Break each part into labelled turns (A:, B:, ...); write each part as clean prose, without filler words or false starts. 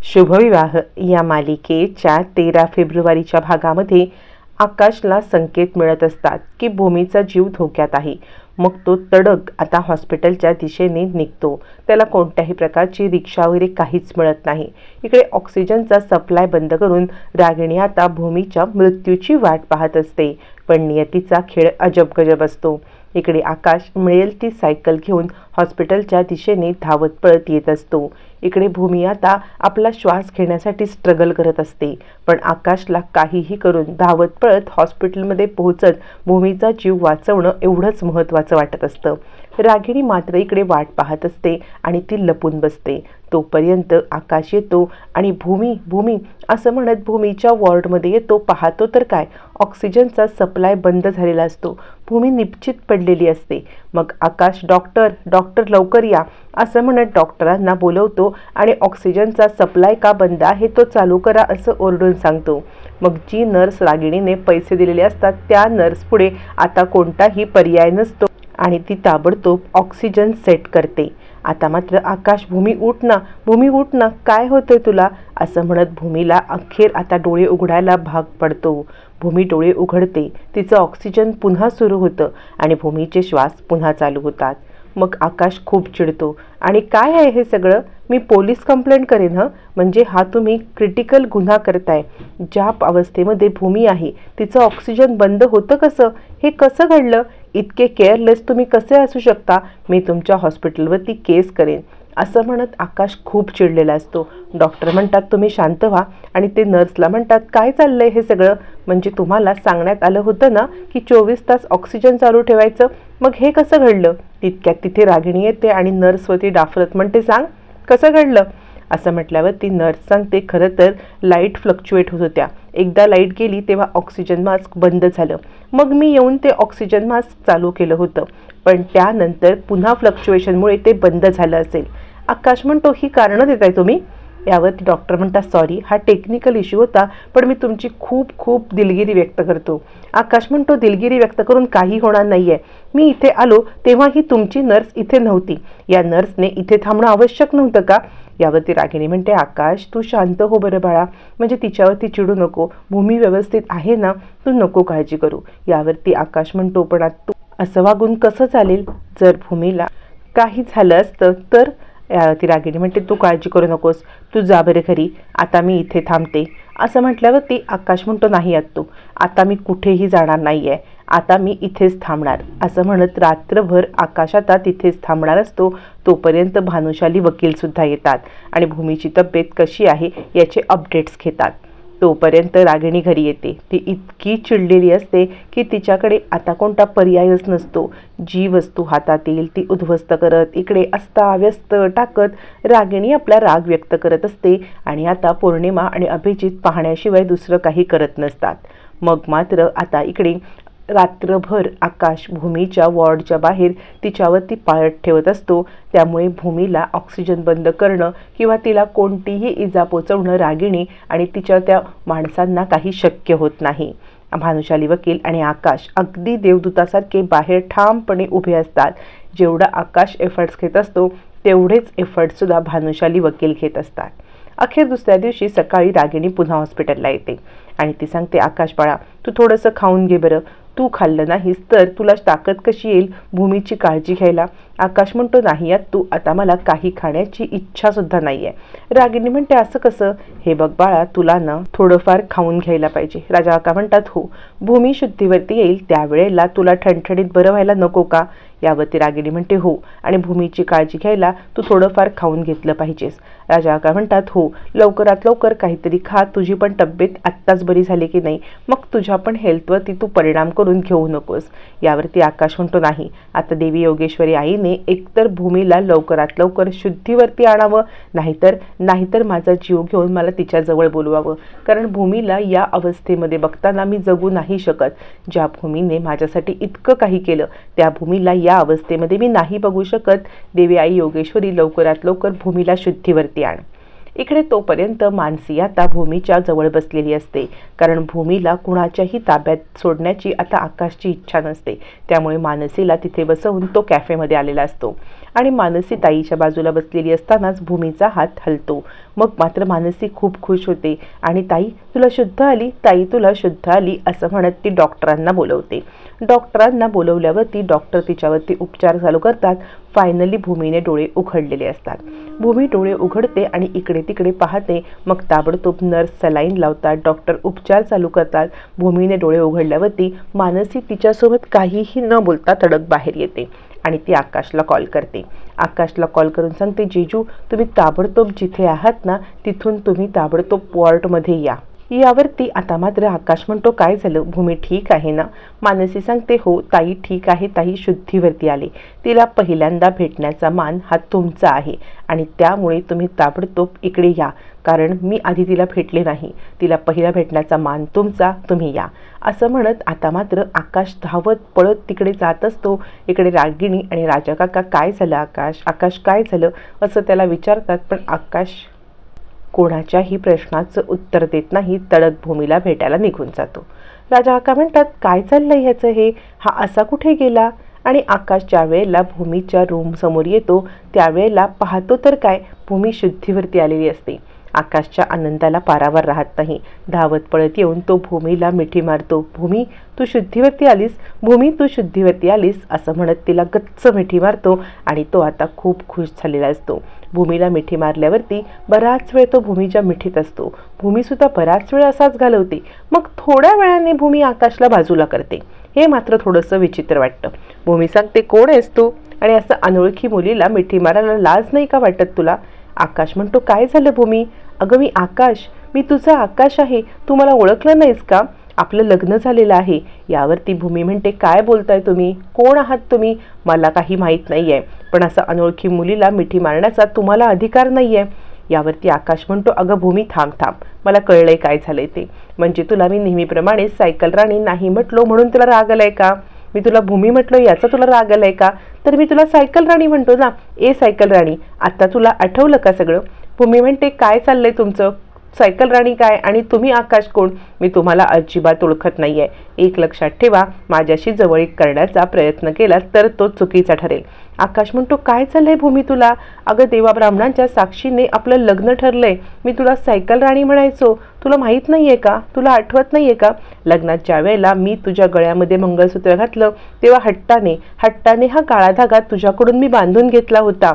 A: शुभविवाह या मालिकेच्या 13 फेब्रुवारीच्या भागामध्ये आकाशला संकेत मिळत असतात की भूमीचा जीव धोक्यात आहे. मग तो तडक आता हॉस्पिटलच्या दिशेने निघतो. त्याला कोणत्याही प्रकारची रिक्षा वगैरे काहीच मिळत नाही. इकडे ऑक्सिजनचा सप्लाय बंद करून रागिणी आता भूमीच्या मृत्यूची वाट पाहत असते. पण नियतीचा खेळ अजबगजब असतो. इकडे आकाश मिळेल ती सायकल घेऊन हॉस्पिटलच्या दिशेने धावत पळत येत असतो. इकडे भूमी आता आपला श्वास घेण्यासाठी स्ट्रगल करत असते. पण आकाशला काहीही करून धावत पळत हॉस्पिटलमध्ये पोहोचत भूमीचा जीव वाचवणं एवढंच महत्त्वाचं वाटत असतं. रागिणी मात्र इकडे वाट पाहत असते आणि ती लपून बसते. तोपर्यंत आकाश येतो आणि भूमी भूमी असं म्हणत भूमीच्या वॉर्डमध्ये येतो. पाहतो तर काय, ऑक्सिजनचा सप्लाय बंद झालेला असतो. भूमी निश्चित पडलेली असते. मग आकाश डॉक्टर डॉक्टर लवकर या असं म्हणत डॉक्टरांना बोलवतो आणि ऑक्सिजनचा सप्लाय का बंद आहे तो चालू करा असं ओरडून सांगतो. मग जी नर्स रागिणीने पैसे दिलेले असतात त्या नर्स पुढे आता कोणताही पर्याय नसतो आणि ती ताबडतोब ऑक्सिजन सेट करते. आता मात्र आकाश भूमी उठ ना, काय होतंय तुला असं म्हणत भूमीला अखेर आता डोळे उघडायला भाग पडतो. भूमी डोळे उघडते. तिचं ऑक्सिजन पुन्हा सुरू होतं आणि भूमीचे श्वास पुन्हा चालू होतात. मग आकाश खूप चिडतो आणि काय आहे हे सगळं, मी पोलीस कंप्लेंट करेन म्हणजे हा तुम्ही क्रिटिकल गुन्हा करताय. ज्या अवस्थेमध्ये भूमी आहे तिचं ऑक्सिजन बंद होतं कसं, हे कसं घडलं, इतके केअरलेस तुम्ही कसे असू शकता, मी तुमच्या हॉस्पिटलवरती केस करेन असं म्हणत आकाश खूप चिडलेला असतो. डॉक्टर म्हणतात तुम्ही शांत व्हा आणि ते नर्सला म्हणतात काय चाललंय हे सगळं, म्हणजे तुम्हाला सांगण्यात आलं होतं ना की 24 तास ऑक्सिजन चालू ठेवायचं, मग हे कसं घडलं. तितक्यात तिथे रागिणी येते आणि नर्सवरती डाफरत म्हणते सांग कसं घडलं. असं म्हटल्यावर ती नर्स सांगते खरं तर लाईट फ्लक्च्युएट होत होत्या. एकदा लाईट गेली तेव्हा ऑक्सिजन मास्क बंद झालं. मग मी येऊन ते ऑक्सिजन मास्क चालू केलं होतं, पण त्यानंतर पुन्हा फ्लक्च्युएशनमुळे ते बंद झालं असेल. आकाश म्हणतो ही कारणं देताय तुम्ही. यावरती डॉक्टर म्हणतात सॉरी, हा टेक्निकल इश्यू होता, पण मी तुमची खूप खूप दिलगिरी व्यक्त करतो. आकाश म्हणतो दिलगिरी व्यक्त करून काही होणार नाहीये. मी इथे आलो तेव्हा ही तुमची नर्स इथे नव्हती. या नर्सने इथे थांबणं आवश्यक नव्हतं का. यावरती रागिणी म्हणते आकाश तू शांत हो बरं बाळा, म्हणजे तिच्यावरती चिडू नको. भूमी व्यवस्थित आहे ना, तू नको काळजी करू. यावरती आकाश म्हणतो पण तू असं वागून कसं चालेल, जर भूमीला काही झालं असतं तर. ती रागिणी म्हणते तू काळजी करू नकोस, तू जा बरे घरी, आता मी इथे थांबते. असं म्हटल्यावर ती आकाश म्हणतो नाही आत्तू, आता मी कुठेही जाणार नाही आहे, आता मी इथेच थांबणार. असं म्हणत रात्रभर आकाश आता तिथेच थांबणार असतो. तोपर्यंत भानुशाली वकीलसुद्धा येतात आणि भूमीची तब्येत कशी आहे याचे अपडेट्स घेतात. तोपर्यंत रागिणी घरी येते. ती इतकी चिडलेली असते की तिच्याकडे आता कोणता पर्यायच नसतो. जी वस्तू हातात येईल ती उद्ध्वस्त करत इकडे अस्ताव्यस्त टाकत रागिणी आपला राग व्यक्त करत असते आणि आता पौर्णिमा आणि अभिजित पाहण्याशिवाय दुसरं काही करत नसतात. मग मात्र आता इकडे रात्रभर आकाश भूमीच्या वॉर्डच्या बाहेर तिच्यावरती पाळत ठेवत असतो. त्यामुळे भूमीला ऑक्सिजन बंद करणं किंवा तिला कोणतीही इजा पोचवणं रागिणी आणि तिच्या त्या माणसांना काही शक्य होत नाही. भानुशाली वकील आणि आकाश अगदी देवदूतासारखे बाहेर ठामपणे उभे असतात. जेवढा आकाश एफर्ट्स घेत असतो तेवढेच एफर्ट्ससुद्धा भानुशाली वकील घेत असतात. अखेर दुसऱ्या दिवशी सकाळी रागिणी पुन्हा हॉस्पिटलला येते आणि ती सांगते आकाश बाळा तू थोडंसं खाऊन घे बरं, तू खाल्लं नाहीस तर तुला ताकद कशी येईल भूमीची काळजी घ्यायला. आकाश म्हणतो नाही यात तू, आता मला काही खाण्याची इच्छा सुद्धा नाही आहे. रागिणी म्हणते असं कसं, हे बघ बाळा तुला ना थोडंफार खाऊन घ्यायला पाहिजे. राजा काका म्हणतात हो, भूमी शुद्धीवरती येईल त्यावेळेला तुला ठणठणीत बरं व्हायला नको का. यावरती रागिणी म्हणते हो, आणि भूमीची काळजी घ्यायला तू थोडंफार खाऊन घेतलं पाहिजेस. राजा काका म्हणतात हो, लवकरात लवकर काहीतरी खा, तुझी पण तब्येत आत्ताच बरी झाली की नाही, मग तुझ्या पण हेल्थवरती तू परिणाम करून घेऊ नकोस. यावरती आकाश म्हणतो नाही, आता देवी योगेश्वरी आईने एकतर भूमीला लवकरात लवकर शुद्धीवरती आणावं, नाहीतर माझा जीव घेऊन मला तिच्याजवळ बोलवावं, कारण भूमीला या अवस्थेमध्ये बघताना मी जगू नाही शकत. ज्या भूमीने माझ्यासाठी इतकं काही केलं त्या भूमीला या अवस्थेमध्ये मी नाही बघू शकत. देवी आई योगेश्वरी लवकरात लवकर भूमीला शुद्धीवरती आण. इकडे तोपर्यंत मानसी आता भूमीच्या जवळ बसलेली असते, कारण भूमीला कुणाच्याही ताब्यात सोडण्याची आता आकाशची इच्छा नसते. त्यामुळे मानसीला तिथे बसवून तो कॅफेमध्ये आलेला असतो आणि मानसी ताईच्या बाजूला बसलेली असतानाच भूमीचा हात हलतो. मग मात्र मानसी खूप खुश होते आणि ताई तुला शुद्ध आली, ताई तुला शुद्ध आली असं म्हणत ती डॉक्टरांना बोलवते. डॉक्टरांना बोलवल्यावरती डॉक्टर तिच्यावरती उपचार चालू करतात. फायनली भूमीने डोळे उघडलेले असतात. भूमी डोळे उघडते आणि इकडे तिकडे पाहते. मग ताबडतोब नर्स सलाईन लावतात, डॉक्टर उपचार चालू करतात. भूमीने डोळे उघडल्यावरती मानसी तिच्यासोबत काहीही न बोलता तडक बाहेर येते आणि ती आकाशला कॉल करते. आकाशला कॉल करून सांगते, जीजू तुम्ही ताबडतोब जिथे आहात ना तिथून तुम्ही ताबडतोब वॉर्डमध्ये या. यावरती आता मात्र आकाश म्हणतो, काय झालं, भूमी ठीक आहे ना? मानसी सांगते, हो ताई ठीक आहे, ताई शुद्धीवरती आले. तिला पहिल्यांदा भेटण्याचा मान हा तुमचा आहे आणि त्यामुळे तुम्ही ताबडतोब इकडे या, कारण मी आधी तिला भेटले नाही. तिला पहिला भेटण्याचा मान तुमचा, तुम्ही या असं म्हणत आता मात्र आकाश धावत पळत तिकडे जात असतो. इकडे रागिणी आणि राजा काका काय झालं आकाश, आकाश काय झालं असं त्याला विचारतात, पण आकाश कोणाच्याही प्रश्नाचं उत्तर देत नाही. तडक भूमीला भेटायला निघून जातो. राजा काका म्हणतात, काय चाललंय ह्याचं हे, हा असा कुठे गेला? आणि आकाश ज्या वेळेला भूमीच्या रूम समोर येतो त्यावेळेला पाहतो तर काय, भूमी शुद्धीवरती आलेली असते. आकाशच्या आनंदाला पारावर राहत नाही. धावत पळत येऊन तो भूमीला मिठी मारतो. भूमी तू शुद्धीवरती आलीस, भूमी तू शुद्धीवरती आलीस असं म्हणत तिला गच्च मिठी मारतो आणि तो आता खूप खुश झालेला असतो. भूमीला मिठी मारल्यावरती बराच वेळ तो भूमीच्या मिठीत असतो. भूमीसुद्धा बराच वेळ असाच घालवते. मग थोड्या वेळाने भूमी आकाशला बाजूला करते. हे मात्र थोडंसं विचित्र वाटतं. भूमी सांगते, कोण आहेस तू? आणि असं अनोळखी मुलीला मिठी मारायला लाज नाही का वाटत तुला? आकाश म्हणतो, काय झालं भूमी? अगं मी आकाश, मी तुझा आकाश आहे, तू मला ओळखलं नाहीस का? आपलं लग्न झालेलं आहे. यावरती भूमी म्हणते, काय बोलताय तुम्ही, कोण आहात तुम्ही? मला काही माहीत नाही आहे, पण असं अनोळखी मुलीला मिठी मारण्याचा तुम्हाला अधिकार नाही आहे. यावरती आकाश म्हणतो, अगं भूमी थांब थांब, मला कळलंय काय झालंय ते. म्हणजे तुला मी नेहमीप्रमाणे सायकल राणी नाही म्हटलो म्हणून तुला राग आलाय का? मी तुला भूमी म्हटलं याचा तुला राग आलाय का? तर मी तुला सायकल राणी म्हणतो ना, ए सायकल राणी, आता तुला आठवलं का सगळं? भूमी म्हणते, काय चाललंय तुमचं? सायकल राणी काय आणि तुम्ही आकाश कोण? मी तुम्हाला अजिबात ओळखत नाहीये. एक लक्षात ठेवा, माझ्याशी जवळीक करण्याचा प्रयत्न केला तर तो चुकीचा ठरेल. आकाश म्हणतो, काय चाललंय भूमी तुला? अगं देवा ब्राह्मणांच्या साक्षीने आपलं लग्न ठरलंय. मी तुला सायकल राणी म्हणायचो, तुला माहीत नाहीये का? तुला आठवत नाहीये का? लग्नात ज्या वेळेला मी तुझ्या गळ्यामध्ये मंगळसूत्र घातलं तेव्हा हट्टाने हा काळा धागा तुझ्याकडून मी बांधून घेतला होता.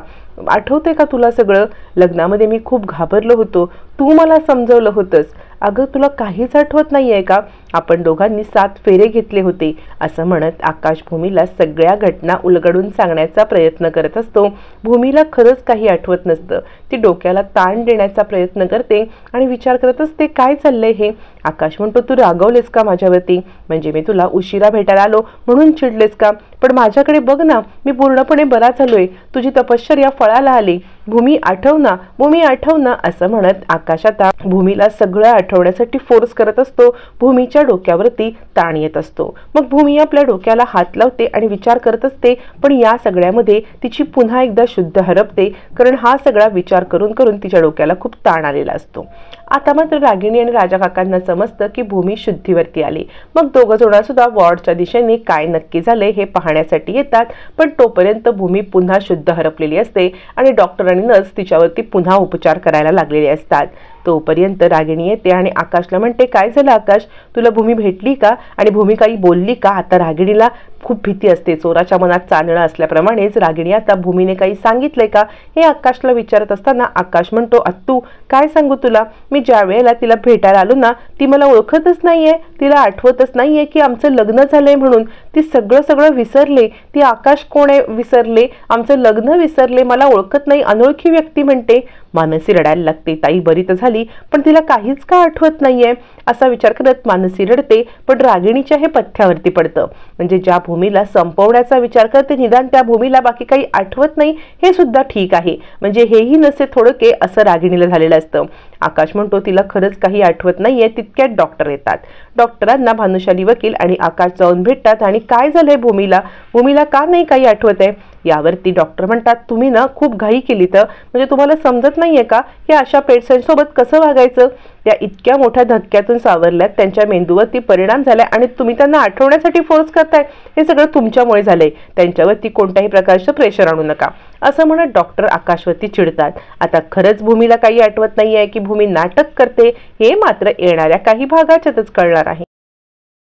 A: आठवते का तुला सगळं? लग्नामध्ये मी खूप घाबरलो होतो, तू मला समजवलं होतंस. अगं तुला काहीच आठवत नाहीये का? आपण दोघांनी 7 फेरे घेतले होते असं म्हणत आकाश भूमीला सगळ्या घटना उलगडून सांगण्याचा प्रयत्न करत असतो. भूमीला खरंच काही आठवत नसतं. ती डोक्याला ताण देण्याचा प्रयत्न करते आणि विचार करत असते, काय चाललंय हे? आकाश म्हणतो, तू रागवलेस का माझ्यावरती? म्हणजे मी तुला उशिरा भेटायला आलो म्हणून चिडलेस का? पण माझ्याकडे बघ ना, मी पूर्णपणे बरा झालोय, तुझी तपश्चर्या फळाला आली. भूमी आठव ना, भूमी आठव ना असं म्हणत आकाश आता भूमीला सगळं आठवण्यासाठी फोर्स करत असतो. भूमीच्या डोक्यावरती ताण येत असतो. मग भूमी आपल्या डोक्याला हात लावते आणि विचार करत असते, पण या सगळ्यामध्ये तिची पुन्हा एकदा शुद्ध हरपते, कारण हा सगळा विचार करून करून तिच्या डोक्याला खूप ताण आलेला असतो. आता मात्र रागिणी आणि राजा काकांना समजतं की भूमी शुद्धीवरती आली. मग दोघं जण सुद्धा वॉर्डच्या दिशेने काय नक्की झाले हे पाहण्यासाठी येतात. पण तोपर्यंत भूमी पुन्हा शुद्ध हरपलेली असते आणि डॉक्टर आणि नर्स तिच्यावरती पुन्हा उपचार करायला लागलेले असतात. तोपर्यंत रागिणी येते आणि आकाशला म्हणते, काय झालं आकाश, तुला भूमी भेटली का? आणि भूमी काही बोलली का? आता रागिणीला खूप भीती असते. चोराच्या मनात चांदणं असल्याप्रमाणेच रागिणी आता भूमीने काही सांगितलंय का हे आकाशला विचारत असताना आकाश म्हणतो, अत्तू काय सांगू तुला, मी ज्या वेळेला तिला भेटायला आलो ना ती मला ओळखतच नाहीये, तिला आठवतच नाहीये की आमचं लग्न झालंय म्हणून. ती सगळं विसरले. ती आकाश कोण आहे विसरले, आमचं लग्न विसरले, मला ओळखत नाही, अनोळखी व्यक्ती म्हणते. मानसी रडायला लागते. ताई बरी तर झाली पण तिला काहीच का आठवत नाहीये असा विचार करत मानसी रडते. पण रागिणीच्या हे पथ्यावरती पडतं. म्हणजे ज्या भूमीला संपवण्याचा विचार करते निदान त्या भूमीला बाकी काही आठवत नाही हे सुद्धा ठीक आहे. म्हणजे हेही नसे थोडके असं रागिणीला झालेलं असतं. आकाश म्हणतो, तिला खरंच काही आठवत नाहीये. तितक्यात डॉक्टर येतात. डॉक्टरांना भानुशाली वकील आणि आकाश जाऊन भेटतात आणि काय झालंय भूमीला, भूमीला का नाही काही आठवत आहे? यावरती डॉक्टर म्हणतात, तुम्ही ना खूप घाई केली तर, म्हणजे तुम्हाला समजत नाहीये का या अशा पेशंटसोबत कसं वागायचं. त्या इतक्या मोठ्या धक्क्यातून सावरल्यात, त्यांच्या मेंदूवरती परिणाम झालाय आणि तुम्ही त्यांना आठवण्यासाठी फोर्स करताय. हे सगळं तुमच्यामुळे झालंय. त्यांच्यावरती कोणत्याही प्रकारचं प्रेशर आणू नका, असं म्हणत डॉक्टर आकाशवरती चिडतात. आता खरंच भूमीला काही आठवत नाहीये की भूमी नाटक करते, हे मात्र येणाऱ्या काही भागाच्यातच कळणार आहे.